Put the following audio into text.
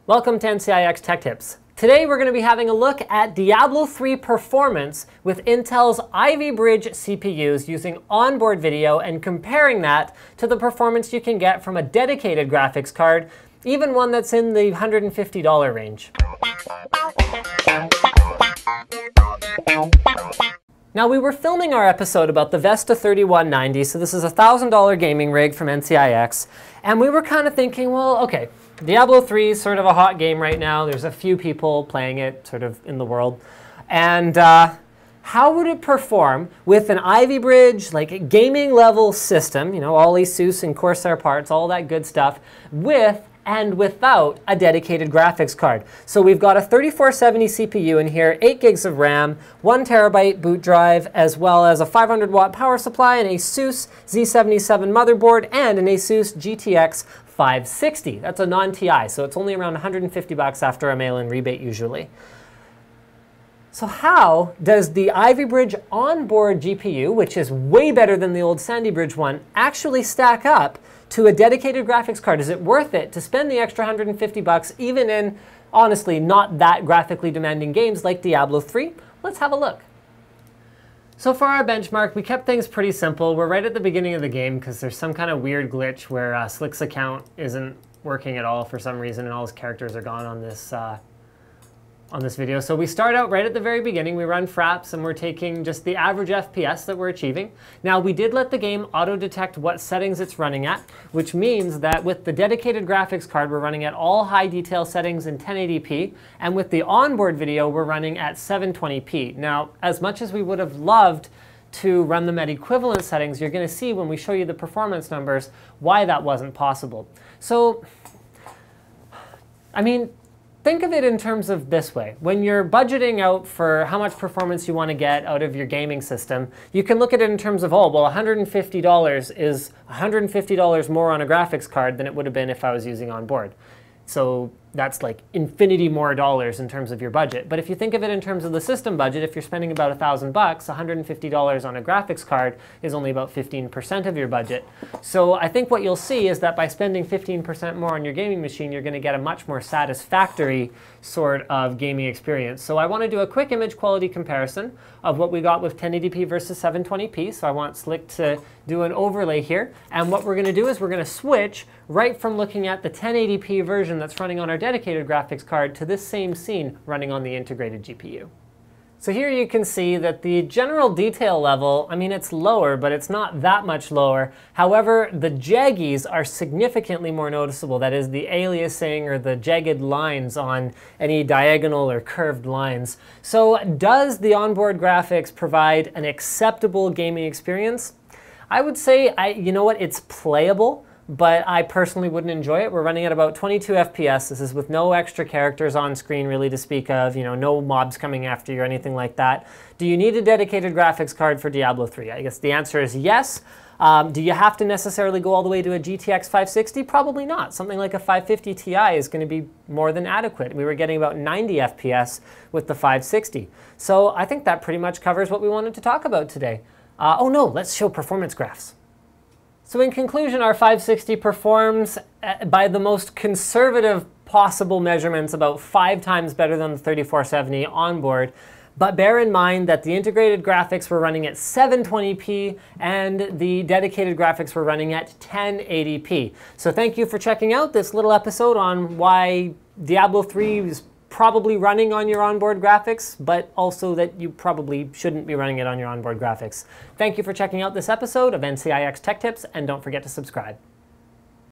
Welcome to NCIX Tech Tips. Today we're going to be having a look at Diablo 3 performance with Intel's Ivy Bridge CPUs using onboard video and comparing that to the performance you can get from a dedicated graphics card, even one that's in the $150 range. Now, we were filming our episode about the Vesta 3190, so this is a $1,000 gaming rig from NCIX, and we were kind of thinking, well, okay, Diablo 3 is sort of a hot game right now. There's a few people playing it sort of in the world. And how would it perform with an Ivy Bridge, like gaming level system, you know, all ASUS and Corsair parts, all that good stuff, with and without a dedicated graphics card. So we've got a 3470 CPU in here, 8 gigs of RAM, 1 terabyte boot drive, as well as a 500 watt power supply, an ASUS Z77 motherboard, and an ASUS GTX 560. That's a non-TI, so it's only around 150 bucks after a mail-in rebate usually. So how does the Ivy Bridge onboard GPU, which is way better than the old Sandy Bridge one, actually stack up to a dedicated graphics card? Is it worth it to spend the extra 150 bucks even in, honestly, not that graphically demanding games like Diablo 3? Let's have a look. So for our benchmark, we kept things pretty simple. We're right at the beginning of the game because there's some kind of weird glitch where Slick's account isn't working at all for some reason, and all his characters are gone on this video. So we start out right at the very beginning. We run fraps, and we're taking just the average FPS that we're achieving. Now, we did let the game auto-detect what settings it's running at, which means that with the dedicated graphics card, we're running at all high detail settings in 1080p, and with the onboard video, we're running at 720p. Now, as much as we would have loved to run them at equivalent settings, you're going to see when we show you the performance numbers why that wasn't possible. So, I mean, think of it in terms of this way. When you're budgeting out for how much performance you want to get out of your gaming system, you can look at it in terms of, oh, well, $150 is $150 more on a graphics card than it would have been if I was using onboard. So that's like infinity more dollars in terms of your budget. But if you think of it in terms of the system budget, if you're spending about 1,000 bucks, $150 on a graphics card is only about 15% of your budget. So I think what you'll see is that by spending 15% more on your gaming machine, you're going to get a much more satisfactory sort of gaming experience. So I want to do a quick image quality comparison of what we got with 1080p versus 720p. So I want Slick to do an overlay here. And what we're going to do is we're going to switch right from looking at the 1080p version that's running on our dedicated graphics card to this same scene running on the integrated GPU. So here you can see that the general detail level, I mean, it's lower, but it's not that much lower. However, the jaggies are significantly more noticeable. That is, the aliasing or the jagged lines on any diagonal or curved lines. So does the onboard graphics provide an acceptable gaming experience? I would say, you know what, it's playable, but I personally wouldn't enjoy it. We're running at about 22 FPS. This is with no extra characters on screen really to speak of, you know, no mobs coming after you or anything like that. Do you need a dedicated graphics card for Diablo 3? I guess the answer is yes. Do you have to necessarily go all the way to a GTX 560? Probably not. Something like a 550 Ti is going to be more than adequate. We were getting about 90 FPS with the 560. So I think that pretty much covers what we wanted to talk about today. Oh no, let's show performance graphs. So in conclusion, our 560 performs by the most conservative possible measurements about 5 times better than the 3470 onboard. But bear in mind that the integrated graphics were running at 720p and the dedicated graphics were running at 1080p. So thank you for checking out this little episode on why Diablo 3 is probably running on your onboard graphics, but also that you probably shouldn't be running it on your onboard graphics. Thank you for checking out this episode of NCIX Tech Tips, and don't forget to subscribe.